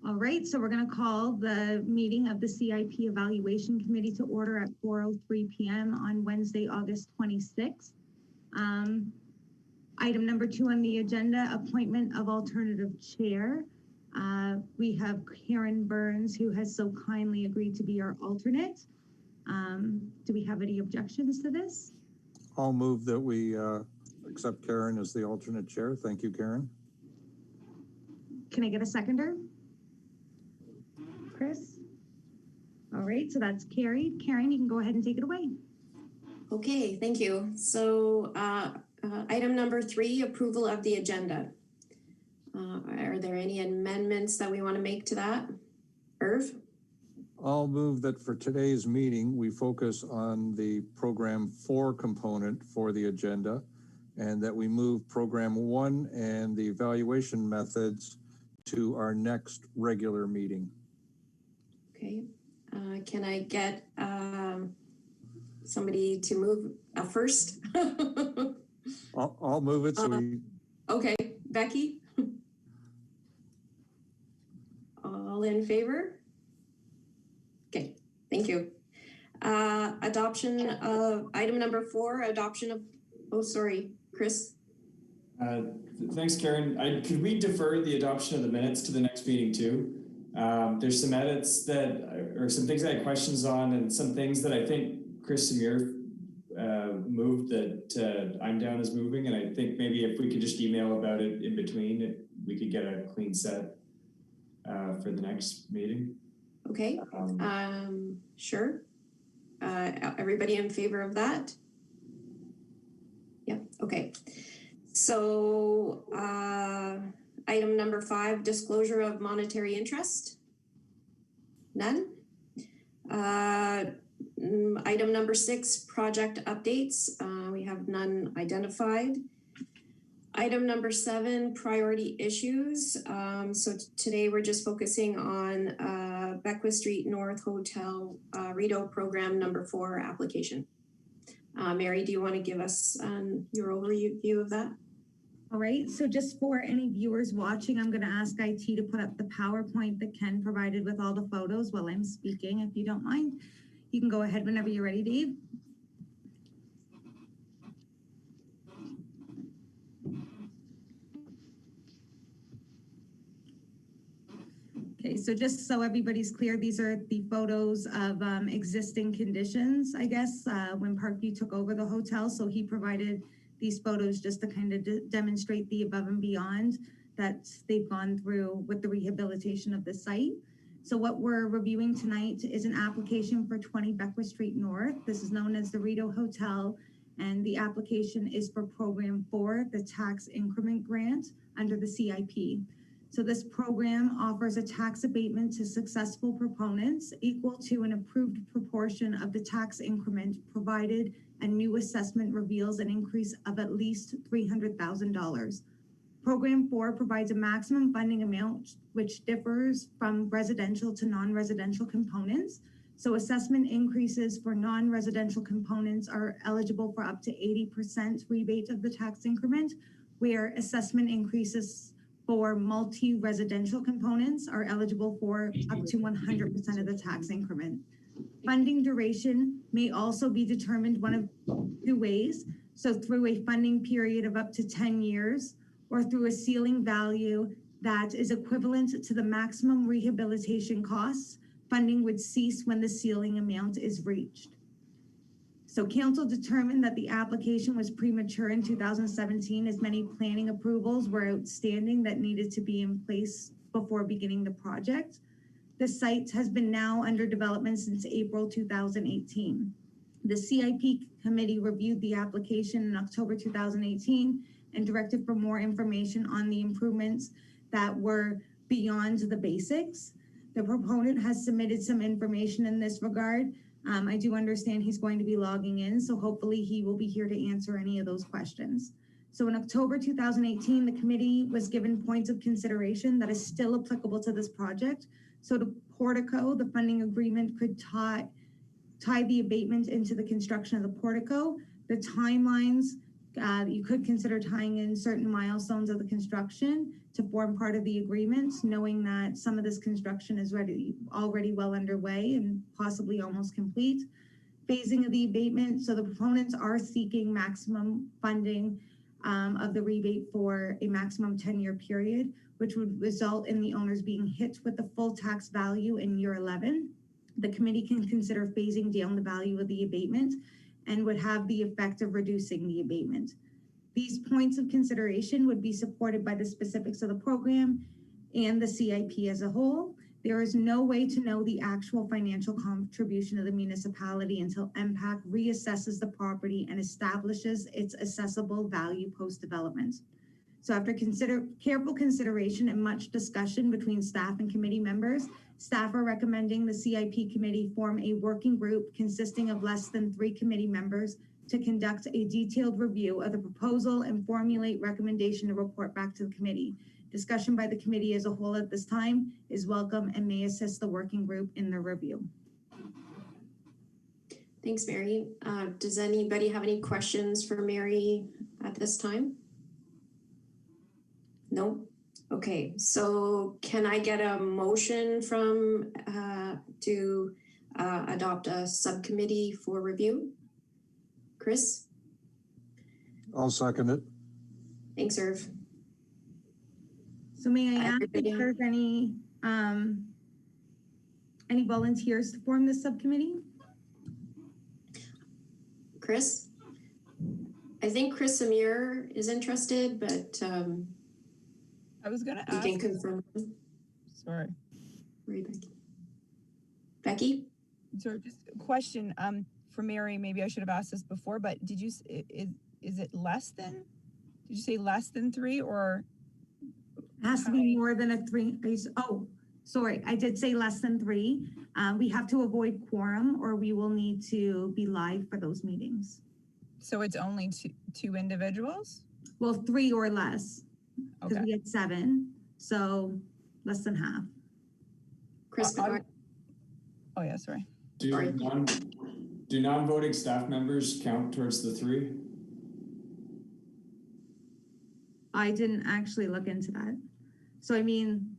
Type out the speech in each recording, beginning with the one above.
All right, so we're going to call the meeting of the CIP Evaluation Committee to order at 4:03 p.m. on Wednesday, August 26th. Item number 2 on the agenda, appointment of alternative chair. We have Karen Burns, who has so kindly agreed to be our alternate. Do we have any objections to this? I'll move that we accept Karen as the alternate chair. Thank you, Karen. Can I get a seconder? Chris? All right, so that's carried. Karen, you can go ahead and take it away. Okay, thank you. So item number 3, approval of the agenda. Are there any amendments that we want to make to that? Irv? I'll move that for today's meeting, we focus on the program 4 component for the agenda, and that we move program 1 and the evaluation methods to our next regular meeting. Okay, can I get somebody to move first? I'll move it. Okay, Becky? All in favor? Okay, thank you. Adoption of item number 4, adoption of, oh, sorry, Chris. Thanks, Karen. Could we defer the adoption of the minutes to the next meeting too? There's some edits that, or some things I had questions on, and some things that I think Chris Samir moved that I'm down as moving. And I think maybe if we could just email about it in between, we could get a clean set for the next meeting. Okay, sure. Everybody in favor of that? Yeah, okay. So item number 5, disclosure of monetary interest. None. Item number 6, project updates. We have none identified. Item number 7, priority issues. So today we're just focusing on Beckwith Street North Hotel Rideau program number 4 application. Mary, do you want to give us your overview of that? All right, so just for any viewers watching, I'm going to ask IT to put up the PowerPoint that Ken provided with all the photos while I'm speaking, if you don't mind. You can go ahead whenever you're ready, Dave. Okay, so just so everybody's clear, these are the photos of existing conditions, I guess, when Parkview took over the hotel. So he provided these photos just to kind of demonstrate the above and beyond that they've gone through with the rehabilitation of the site. So what we're reviewing tonight is an application for 20 Beckwith Street North. This is known as the Rideau Hotel, and the application is for program 4, the tax increment grant under the CIP. So this program offers a tax abatement to successful proponents equal to an approved proportion of the tax increment provided a new assessment reveals an increase of at least $300,000. Program 4 provides a maximum funding amount which differs from residential to non-residential components. So assessment increases for non-residential components are eligible for up to 80% rebate of the tax increment, where assessment increases for multi-residential components are eligible for up to 100% of the tax increment. Funding duration may also be determined one of 2 ways. So through a funding period of up to 10 years or through a ceiling value that is equivalent to the maximum rehabilitation costs. Funding would cease when the ceiling amount is reached. So council determined that the application was premature in 2017 as many planning approvals were outstanding that needed to be in place before beginning the project. The site has been now under development since April 2018. The CIP committee reviewed the application in October 2018 and directed for more information on the improvements that were beyond the basics. The proponent has submitted some information in this regard. I do understand he's going to be logging in, so hopefully he will be here to answer any of those questions. So in October 2018, the committee was given points of consideration that is still applicable to this project. So the portico, the funding agreement could tie the abatement into the construction of the portico. The timelines You could consider tying in certain milestones of the construction to form part of the agreement, knowing that some of this construction is already well underway and possibly almost complete. Phasing of the abatement. So the proponents are seeking maximum funding of the rebate for a maximum 10-year period, which would result in the owners being hit with the full tax value in year 11. The committee can consider phasing down the value of the abatement and would have the effect of reducing the abatement. These points of consideration would be supported by the specifics of the program and the CIP as a whole. There is no way to know the actual financial contribution of the municipality until MPAC reassesses the property and establishes its assessable value post-development. So after careful consideration and much discussion between staff and committee members, staff are recommending the CIP committee form a working group consisting of less than 3 committee members to conduct a detailed review of the proposal and formulate recommendation to report back to the committee. Discussion by the committee as a whole at this time is welcome and may assist the working group in the review. Thanks, Mary. Does anybody have any questions for Mary at this time? No? Okay, so can I get a motion from to adopt a subcommittee for review? Chris? I'll second it. Thanks, Irv. So may I ask Everybody- if there's any volunteers to form this subcommittee? Chris? I think Chris Amir is interested, but I was gonna you ask. can confirm. Sorry. Where are you, Becky? Becky? So just a question, for Mary, maybe I should have asked this before, but did you, is it less than, did you say less than 3 or? It has to be more than a 3. Oh, sorry, I did say less than 3. We have to avoid quorum or we will need to be live for those meetings. So it's only two individuals? Well, 3 or less, because Okay. we had 7, so less than half. Chris Bernard? Oh yeah, sorry. Sorry. Do non-voting staff members count towards the 3? I didn't actually look into that. So I mean,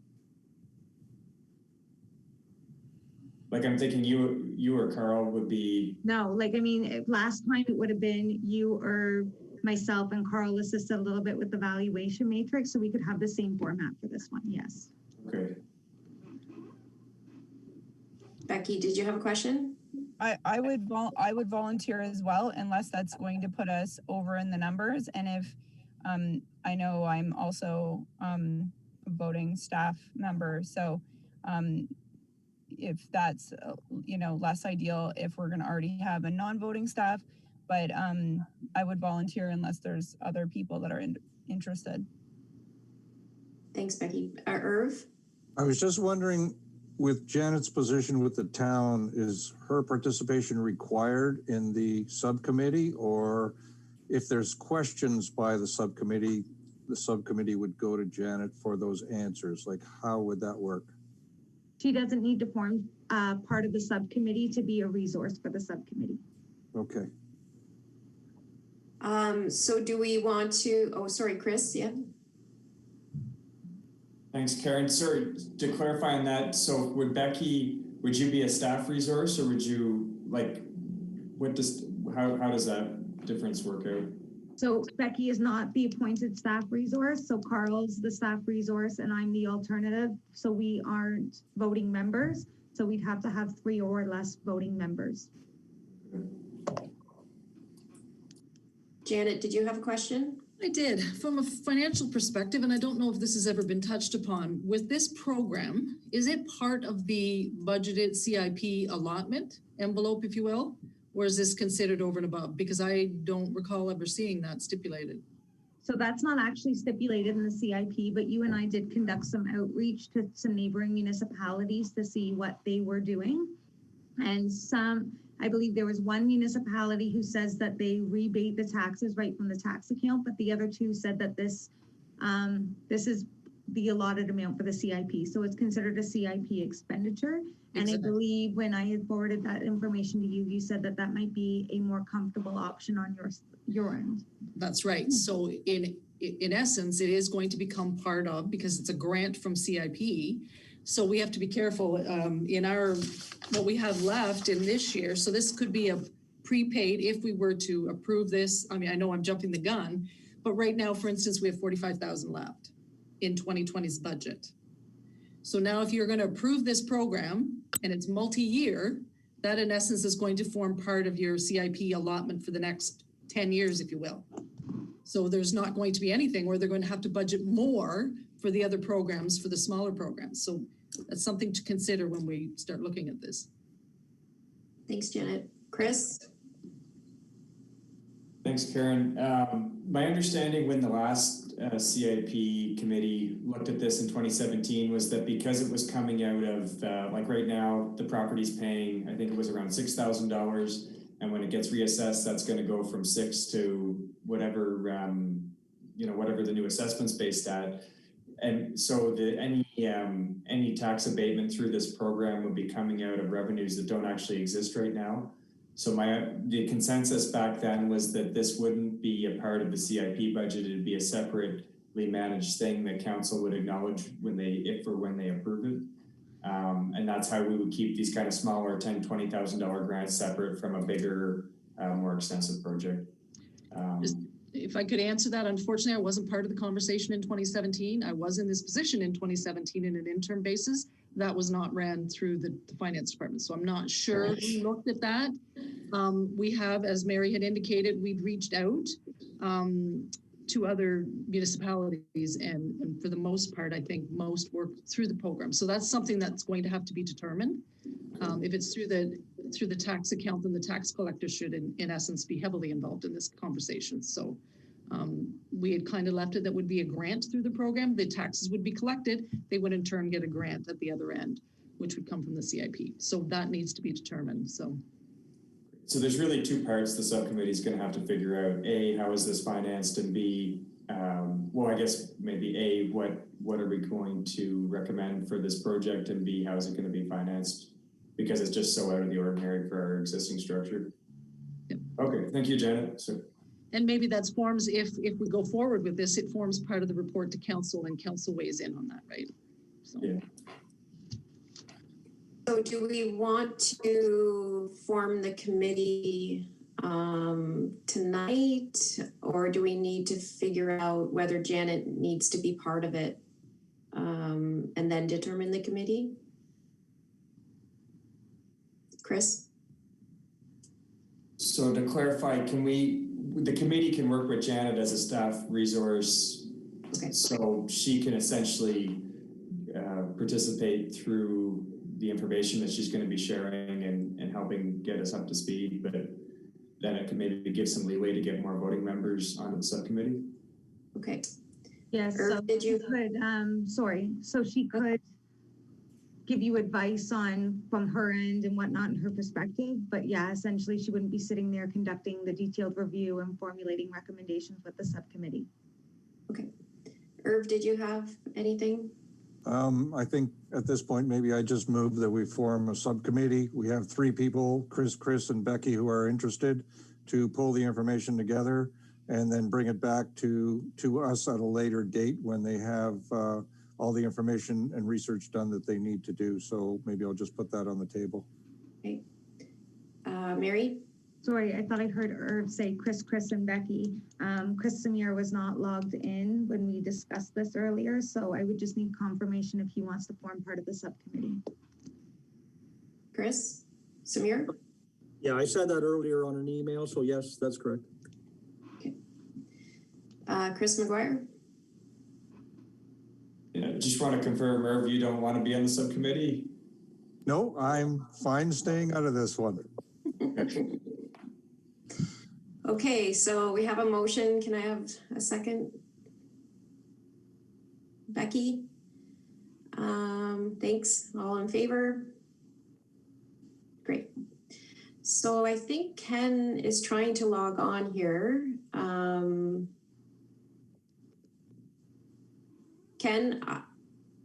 Like I'm thinking you or Carl would be. no, like, I mean, last time it would have been you or myself and Carl assisted a little bit with the valuation matrix, so we could have the same format for this one, yes. Okay. Becky, did you have a question? I would volunteer as well, unless that's going to put us over in the numbers. And if, I know I'm also a voting staff member, so if that's, less ideal, if we're gonna already have a non-voting staff, but I would volunteer unless there's other people that are interested. Thanks, Becky. Irv? I was just wondering, with Janet's position with the town, is her participation required in the subcommittee? Or if there's questions by the subcommittee would go to Janet for those answers? Like, how would that work? She doesn't need to form part of the subcommittee to be a resource for the subcommittee. Okay. So do we want to, oh, sorry, Chris, yeah? Thanks, Karen. Sorry, to clarify on that, so would you be a staff resource or would you, like, how does that difference work out? So Becky is not the appointed staff resource. So Carl's the staff resource and I'm the alternative. So we aren't voting members. So we'd have to have 3 or less voting members. Janet, did you have a question? I did. From a financial perspective, and I don't know if this has ever been touched upon, with this program, is it part of the budgeted CIP allotment envelope, if you will? Or is this considered over and above? Because I don't recall ever seeing that stipulated. So that's not actually stipulated in the CIP, but you and I did conduct some outreach to some neighboring municipalities to see what they were doing. And I believe there was one municipality who says that they rebate the taxes right from the tax account, but the other 2 said that this is the allotted amount for the CIP. So it's considered a CIP expenditure. And I Exactly. believe when I had forwarded that information to you, you said that that might be a more comfortable option on your end. That's right. So in essence, it is going to become part of, because it's a grant from CIP. So we have to be careful in what we have left in this year. So this could be a prepaid if we were to approve this. I mean, I know I'm jumping the gun, but right now, for instance, we have 45,000 left in 2020's budget. So now if you're going to approve this program and it's multi-year, that in essence is going to form part of your CIP allotment for the next 10 years, if you will. So there's not going to be anything where they're going to have to budget more for the other programs, for the smaller programs. So that's something to consider when we start looking at this. Thanks, Janet. Chris? Thanks, Karen. My understanding when the last CIP committee looked at this in 2017 was that because it was coming out of, like right now, the property's paying, I think it was around $6,000. And when it gets reassessed, that's going to go from 6 to whatever, whatever the new assessment's based at. And so any tax abatement through this program would be coming out of revenues that don't actually exist right now. So the consensus back then was that this wouldn't be a part of the CIP budget. It'd be a separately managed thing that council would acknowledge when they approve it. And that's how we would keep these kind of smaller $10,000, $20,000 grants separate from a bigger, more extensive project. If I could answer that, unfortunately, I wasn't part of the conversation in 2017. I was in this position in 2017 in an interim basis. That was not ran through the finance department. So I'm not sure who looked at that. We have, as Mary had indicated, we've reached out to other municipalities, and for the most part, I think most work through the program. So that's something that's going to have to be determined. If it's through the tax account, then the tax collector should, in essence, be heavily involved in this conversation. So we had kind of left it that would be a grant through the program. The taxes would be collected. They would in turn get a grant at the other end, which would come from the CIP. So that needs to be determined. So there's really two parts the subcommittee is going to have to figure out. A, how is this financed? And B, well, I guess maybe A, what are we going to recommend for this project? And B, how is it going to be financed? Because it's just so out of the ordinary for our existing structure. Yep. Okay, thank you, Janet. And maybe that's forms, if we go forward with this, it forms part of the report to council and council weighs in on that, right? So. Yeah. So do we want to form the committee tonight, or do we need to figure out whether Janet needs to be part of it and then determine the committee? Chris? So to clarify, the committee can work with Janet as a staff resource, okay, so she can essentially participate through the information that she's going to be sharing and helping get us up to speed, but then it can maybe give some leeway to get more voting members onto the subcommittee. Okay. Yes, so did you could, so she could give you advice from her end and whatnot in her perspective, but yeah, essentially she wouldn't be sitting there conducting the detailed review and formulating recommendations with the subcommittee. Okay. Irv, did you have anything? I think at this point, maybe I just move that we form a subcommittee. We have 3 people, Chris, and Becky, who are interested to pull the information together and then bring it back to us at a later date when they have all the information and research done that they need to do. So maybe I'll just put that on the table. Okay. Mary? Sorry, I thought I heard Irv say Chris, and Becky. Chris Samir was not logged in when we discussed this earlier, so I would just need confirmation if he wants to form part of the subcommittee. Chris? Samir? Yeah, I said that earlier on an email, so yes, that's correct. Okay. Chris McGuire? Yeah, just want to confirm, Irv, you don't want to be on the subcommittee? No, I'm fine staying out of this one. Okay, so we have a motion. Can I have a second? Becky? Thanks. All in favor? Great. So I think Ken is trying to log on here. Ken,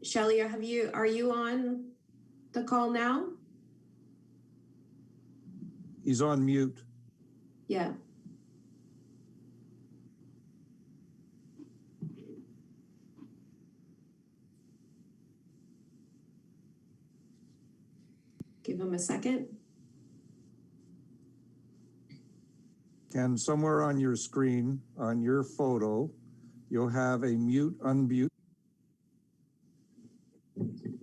Shelley, are you on the call now? He's on mute. Yeah. Give him a second. And somewhere on your screen, on your photo, you'll have a mute, unmute.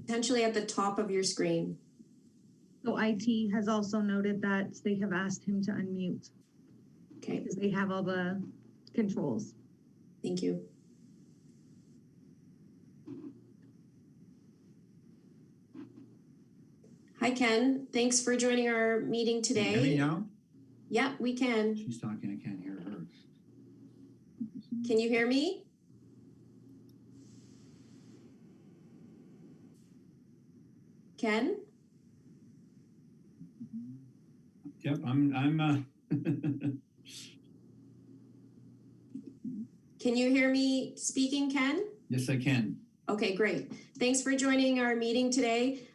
Potentially at the top of your screen. So IT has also noted that they have asked him to unmute Okay, because they have all the controls. thank you. Hi, Ken. Thanks for joining our meeting Can you hear me today. now? Yeah, we can. She's talking, I can't hear her. Can you hear me? Ken? Yep, Can you hear me speaking, Ken? yes, I can. Okay, great. Thanks for joining our meeting today.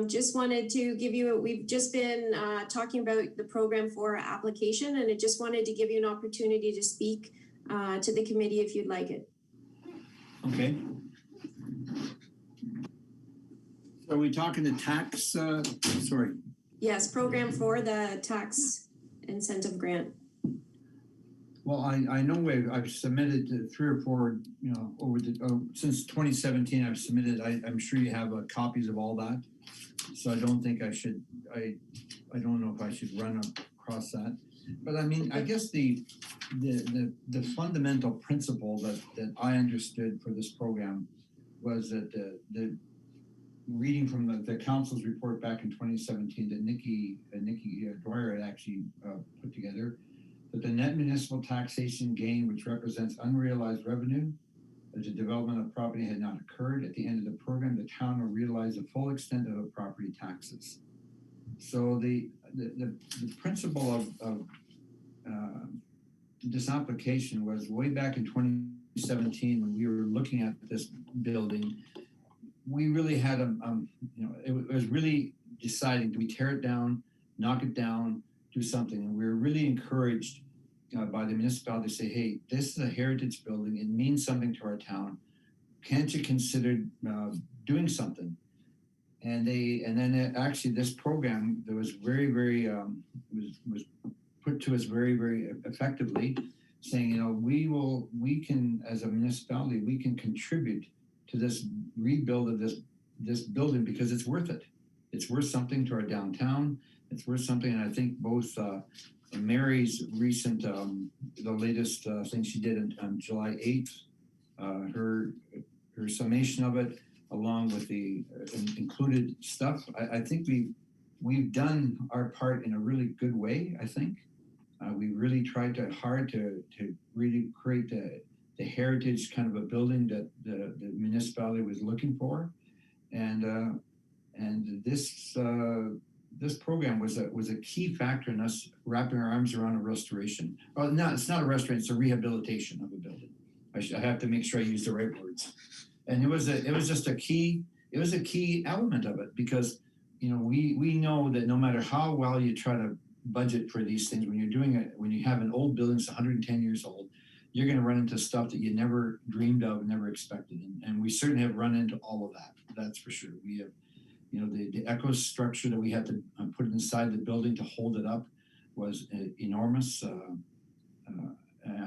Just wanted to give you, we've just been talking about the program for application, and I just wanted to give you an opportunity to speak to the committee if you'd like it. Okay. Are we talking the tax, sorry, Yes, program for the tax incentive grant. well, I know I've submitted to 3 or 4, you know, over the, since 2017, I've submitted, I'm sure you have copies of all that. So I don't think I should, I don't know if I should run across that. But I mean, I guess the fundamental principle that I understood for this program was that the reading from the council's report back in 2017 that Nikki Dwyer had actually put together, that the net municipal taxation gain, which represents unrealized revenue, as the development of property had not occurred, at the end of the program, the town will realize the full extent of the property taxes. So the principle of this application was way back in 2017 when we were looking at this building. We really had you know, it was really deciding, do we tear it down, knock it down, do something? And we were really encouraged by the municipality to say, hey, this is a heritage building. It means something to our town. Can't you consider doing something? And then actually this program that was very was put to us very effectively, saying, you know, we can as a municipality, we can contribute to this rebuild of this building because it's worth it. It's worth something to our downtown. It's worth something, and I think both Mary's recent, the latest thing she did on July 8th, her summation of it, along with the included stuff. I think we've done our part in a really good way. I think we really tried hard to really create the heritage kind of a building that the municipality was looking for, and this program was a key factor in us wrapping our arms around a restoration. Well, no, it's not a restoration; it's a rehabilitation of a building. I have to make sure I use the right words. And it was just a key. It was a key element of it because, you know, we know that no matter how well you try to budget for these things, when you're doing it, when you have an old building that's 110 years old, you're going to run into stuff that you never dreamed of, never expected, and we certainly have run into all of that. That's for sure. We have, you know, the echo structure that we had to put inside the building to hold it up was enormous.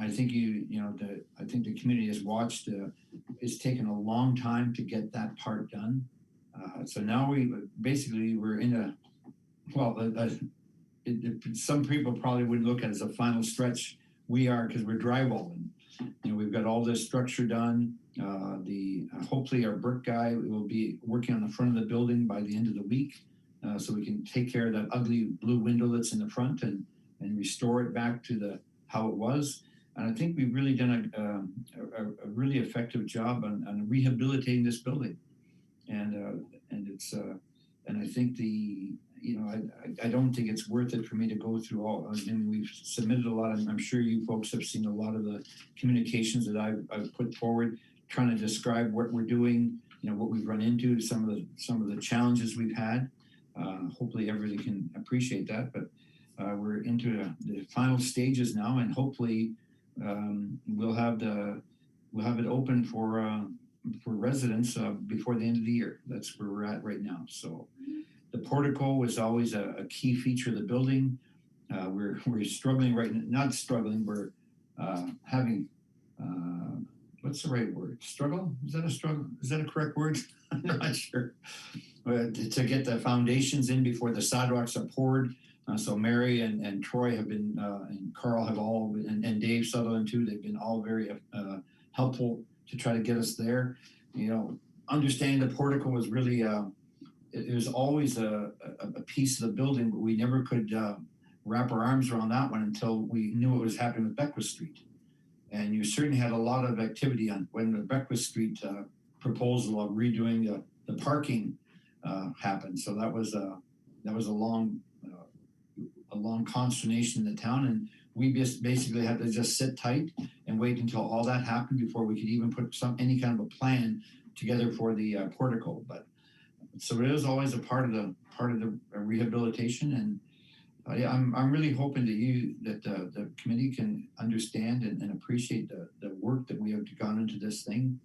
I think I think the community has watched. It's taken a long time to get that part done. So now we're in a, well, some people probably would look at it as a final stretch. We are, because we're drywalling. You know, we've got all this structure done. Hopefully our brick guy will be working on the front of the building by the end of the week, so we can take care of that ugly blue window that's in the front and restore it back to how it was. And I think we've really done a really effective job on rehabilitating this building. And it's and I think I don't think it's worth it for me to go through all. I mean, we've submitted a lot, and I'm sure you folks have seen a lot of the communications that I've put forward, trying to describe what we're doing, you know, what we've run into, some of the challenges we've had. Hopefully everybody can appreciate that. But we're into the final stages now, and hopefully we'll have it open for residents before the end of the year. That's where we're at right now. So the portico was always a key feature of the building. We're struggling right now, not struggling, we're having, what's the right word? Struggle? Is that a struggle? Is that a correct word? I'm not sure. To get the foundations in before the sidewalks are poured. So Mary and Troy have been, and Carl have all, and Dave Sutherland too, they've been all very helpful to try to get us there. You know, understanding the portico was really, it was always a piece of the building, but we never could wrap our arms around that one until we knew what was happening with Beckwith Street. And you certainly had a lot of activity on when the Beckwith Street proposal of redoing the parking happened. So that was a long consternation in the town, and we basically had to just sit tight and wait until all that happened before we could even put any kind of a plan together for the portico. But so it is always a part of the rehabilitation, and I'm really hoping that the committee can understand and appreciate the work that we have gone into this thing.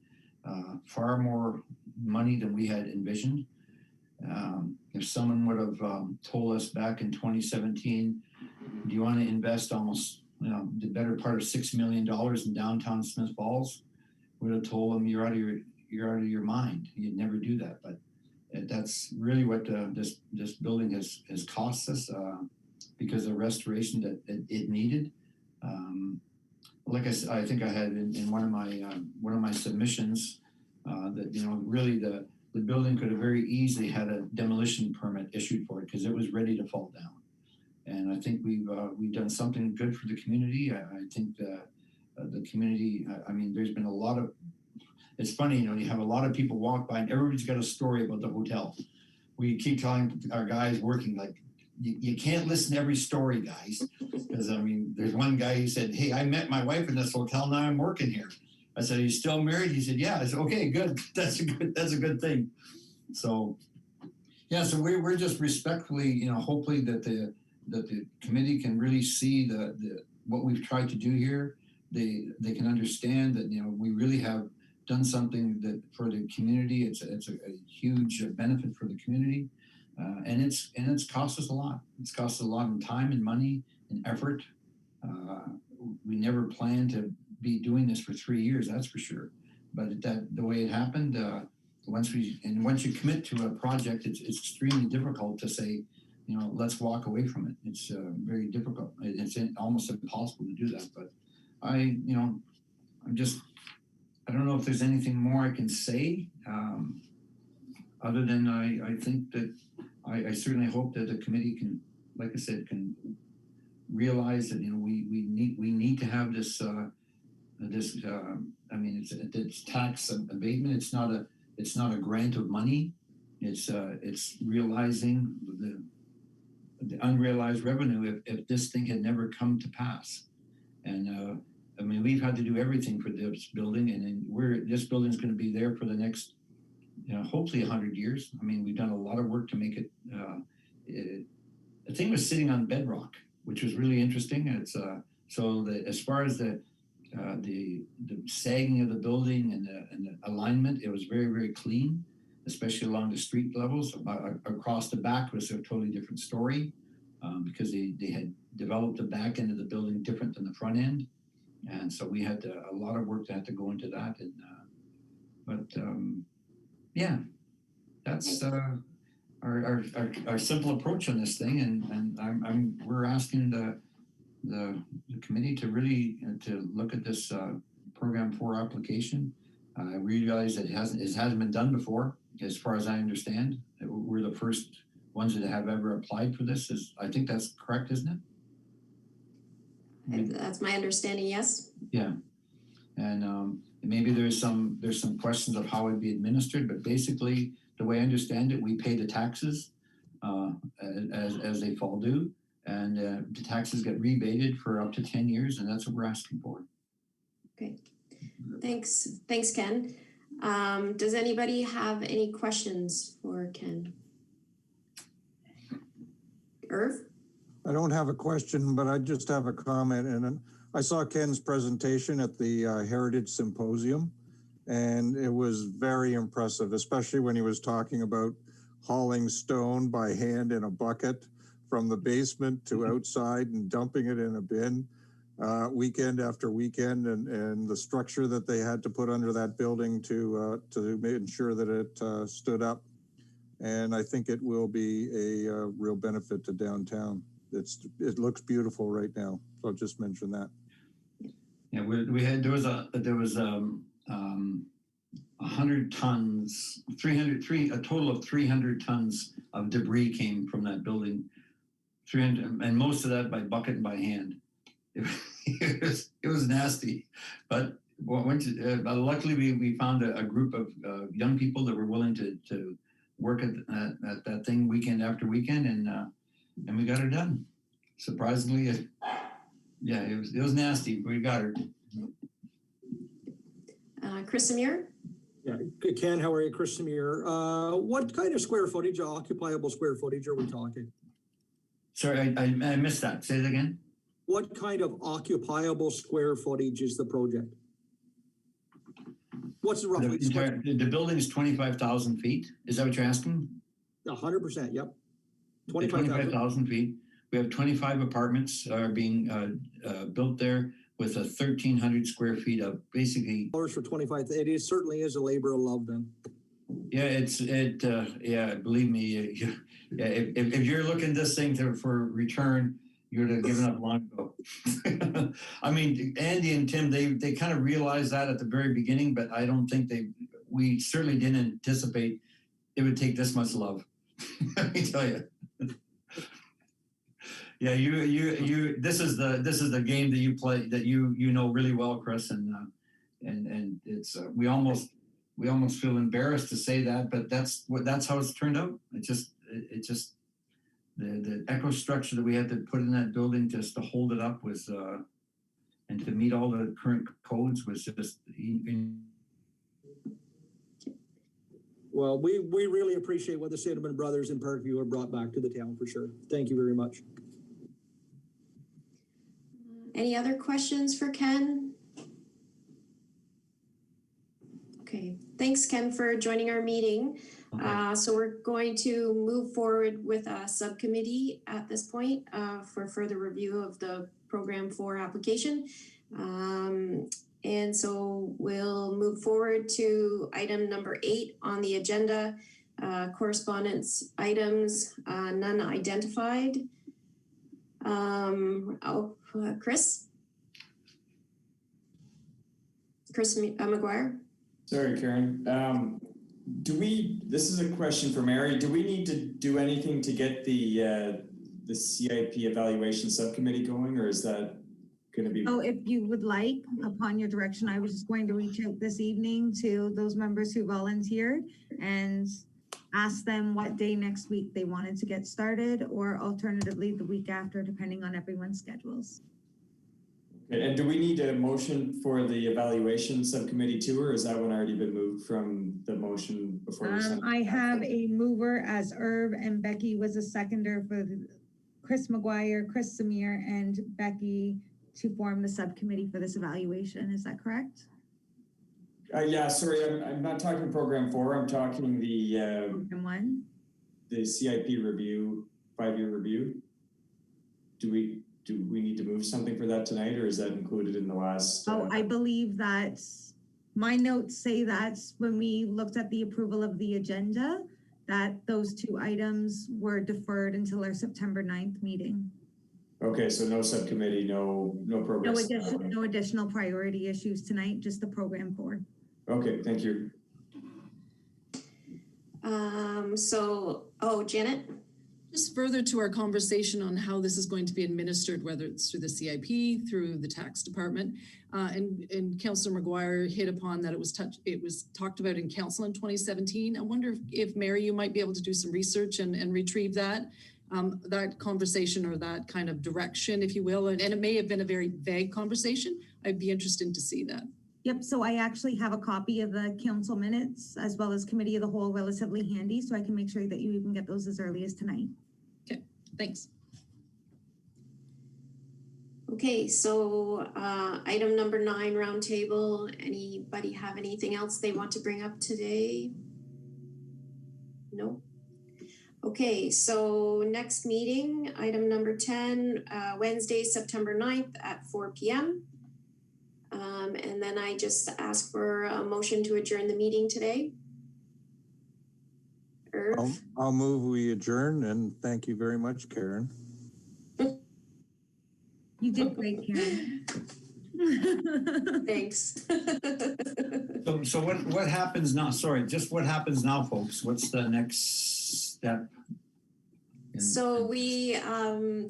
Far more money than we had envisioned. If someone would have told us back in 2017, do you want to invest almost the better part of $6 million in downtown Smith Falls, would have told them you're out of your mind. You'd never do that. But that's really what this building has cost us because of the restoration that it needed. Like I said, I think I had in one of my submissions that really the building could have very easily had a demolition permit issued for it because it was ready to fall down. And I think we've done something good for the community. I think the community. I mean, there's been a lot of. It's funny, you have a lot of people walk by and everybody's got a story about the hotel. We keep telling our guys working like, you can't listen to every story, guys. Because I mean, there's one guy who said, "Hey, I met my wife in this hotel. Now I'm working here." I said, "Are you still married?" He said, "Yeah." I said, "Okay, good. That's a good thing." So, yeah. So we're just respectfully, hopefully that the committee can really see the what we've tried to do here. They can understand that we really have done something that for the community. It's a huge benefit for the community. And it's cost us a lot. It's cost us a lot in time and money and effort. We never planned to be doing this for 3 years, that's for sure. But the way it happened, once you commit to a project, it's extremely difficult to say, let's walk away from it. It's very difficult. It's almost impossible to do that. But I don't know if there's anything more I can say, other than I think that I certainly hope that the committee can, like I said, can realize that we need to have this I mean it's tax abatement. It's not a grant of money. It's realizing the unrealized revenue if this thing had never come to pass. And I mean, we've had to do everything for this building, and this building is going to be there for the next, hopefully 100 years. I mean, we've done a lot of work to make it. The thing was sitting on bedrock, which was really interesting. It's so that as far as the sagging of the building and the alignment, it was very, very clean, especially along the street levels. Across the back was a totally different story because they had developed the back end of the building different than the front end. And so we had a lot of work that had to go into that. And yeah, that's our simple approach on this thing. And we're asking the committee to really to look at this program 4 application. I realize that it hasn't been done before, as far as I understand. We're the first ones that have ever applied for this. I think that's correct, isn't it? That's my understanding, yes. Yeah, and maybe there's some questions of how it'd be administered, but basically, the way I understand it, we pay the taxes as they fall due, and the taxes get rebated for up to 10 years, and that's what we're asking for. Okay, thanks, Ken. Does anybody have any questions for Ken? Irv? I don't have a question, but I just have a comment. And then I saw Ken's presentation at the Heritage Symposium, and it was very impressive, especially when he was talking about hauling stone by hand in a bucket from the basement to outside and dumping it in a bin weekend after weekend, and the structure that they had to put under that building to ensure that it stood up. And I think it will be a real benefit to downtown. It looks beautiful right now. So I'll just mention that. Yeah, there was 100 tons, a total of 300 tons of debris came from that building. 300, and most of that by bucket and by hand. It was nasty, but luckily we found a group of young people that were willing to work at that thing weekend after weekend, and we got her done. Surprisingly, yeah, it was nasty, but we got her. Chris Samir? Yeah, Ken, how are you? Chris Samir. What kind of square footage, occupiable square footage are we talking? Sorry, I missed that. Say it again. What kind of occupiable square footage is the project? What's the roughly? The building is 25,000 feet. Is that what you're asking? 100%, yep. 25,000 feet. We have 25 apartments are being built there with a 1,300 square feet of basically. For 25, it certainly is a labor of love then. Yeah, yeah, believe me, yeah, if you're looking this thing for return, you would have given up long ago. I mean, Andy and Tim, they kind of realized that at the very beginning, but I don't think we certainly didn't anticipate it would take this much love. Let me tell you. Yeah, this is the game that you play, that you know really well, Chris, and it's we almost feel embarrassed to say that, but that's how it's turned out. It just the echo structure that we had to put in that building just to hold it up was and to meet all the current codes was just. Well, we really appreciate what the Cinnamon Brothers in Parkview have brought back to the town for sure. Thank you very much. Any other questions for Ken? Okay, thanks Ken for joining our meeting. Okay. So we're going to move forward with a subcommittee at this point for further review of the Program 4 application. And so we'll move forward to item number 8 on the agenda, correspondence items, none identified. Chris McGuire. Sorry, Karen. This is a question for Mary. Do we need to do anything to get the CIP evaluation subcommittee going, or is that going to be? Oh, if you would like, upon your direction, I was just going to reach out this evening to those members who volunteered and ask them what day next week they wanted to get started, or alternatively the week after, depending on everyone's schedules. Okay, and do we need a motion for the evaluation subcommittee too, or has that one already been moved from the motion before? I have a mover as Irv, and Becky was a seconder for Chris McGuire, Chris Samir, and Becky to form the subcommittee for this evaluation. Is that correct? Yeah, sorry, I'm not talking Program 4. I'm talking Program 1. The CIP review, 5-year review. Do we need to move something for that tonight, or is that included in the last? I believe that my notes say that when we looked at the approval of the agenda, that those 2 items were deferred until our September 9th meeting. Okay, so no subcommittee, no progress. No additional priority issues tonight, just the Program 4. Okay, thank you. Janet? Just further to our conversation on how this is going to be administered, whether it's through the CIP, through the tax department, and Councillor McGuire hit upon that it was talked about in council in 2017. I wonder if Mary, you might be able to do some research and retrieve that conversation, or that kind of direction, if you will. And it may have been a very vague conversation. I'd be interested to see that. Yep, so I actually have a copy of the council minutes as well as committee of the whole relatively handy, so I can make sure that you even get those as early as tonight. Okay, thanks. Okay, so item number 9, roundtable. Anybody have anything else they want to bring up today? No? Okay, so next meeting, item number 10, Wednesday, September 9th at 4 p.m. And then I just ask for a motion to adjourn the meeting today. Irv? I'll move we adjourn, and thank you very much, Karen. You did great, Karen. Thanks. So what happens now? Sorry, just what happens now, folks? What's the next step? So we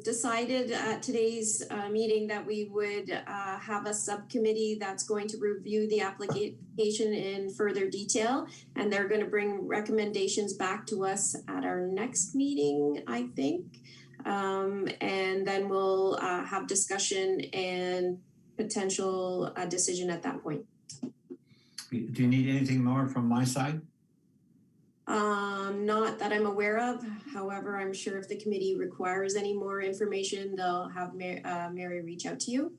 decided at today's meeting that we would have a subcommittee that's going to review the application in further detail. And they're going to bring recommendations back to us at our next meeting, I think. And then we'll have discussion and potential decision at that point. Do you need anything more from my side? Not that I'm aware of. However, I'm sure if the committee requires any more information, they'll have Mary reach out to you.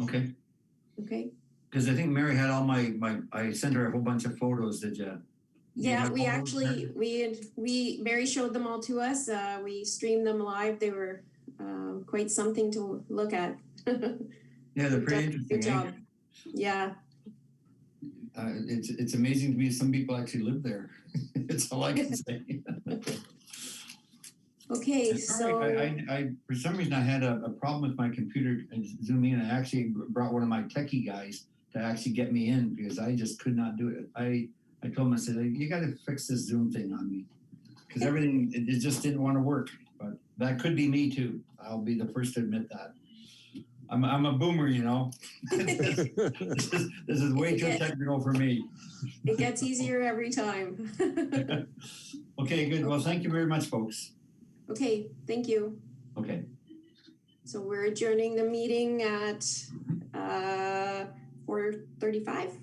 Okay. Okay. Because I think Mary had all I sent her a whole bunch of photos. Did you? Yeah, have we all those, actually, Mary showed them all to us. We streamed them live. They were quite something to look at. Yeah, they're pretty Good interesting. job. Eh? Yeah. It's amazing to me some people actually live there. It's all I can say. Okay, so. I for some reason I had a problem with my computer and zooming in. I actually brought one of my techie guys to actually get me in because I just could not do it. I told him, I said, you got to fix this Zoom thing on me because everything, it just didn't want to work. But that could be me too. I'll be the first to admit that. I'm a boomer, you know. This is way too technical for me. It gets easier every time. Okay, good. Well, thank you very much, folks. Okay, thank you. Okay. So we're adjourning the meeting at 4:35.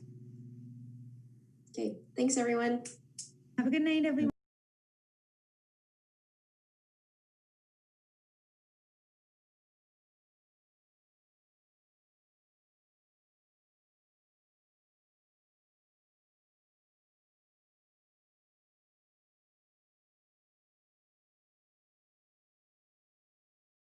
Okay, thanks everyone. Have a good night, everyone.